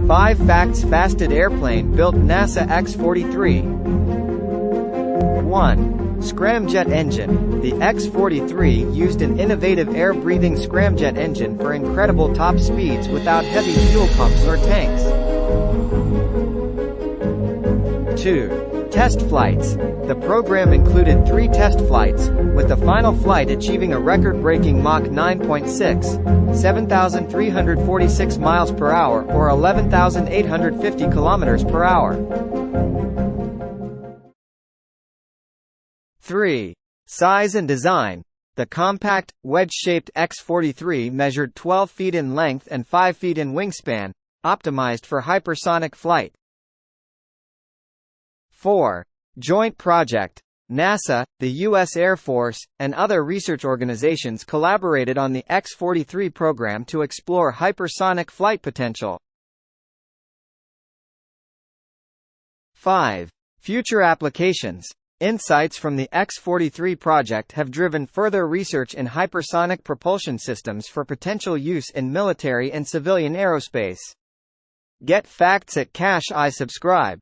5 facts fasted airplane built NASA X-43. 1. Scramjet engine. The X-43 used an innovative air-breathing scramjet engine for incredible top speeds without heavy fuel pumps or tanks. 2. Test flights. The program included 3 test flights, with the final flight achieving a record-breaking Mach 9.6, 7,346 miles per hour or 11,850 kilometers per hour. 3. Size and design. The compact, wedge-shaped X-43 measured 12 feet in length and 5 feet in wingspan, optimized for hypersonic flight. 4. Joint project. NASA, the U.S. Air Force, and other research organizations collaborated on the X-43 program to explore hypersonic flight potential. 5. Future applications. Insights from the X-43 project have driven further research in hypersonic propulsion systems for potential use in military and civilian aerospace. Get facts at Cache I subscribe.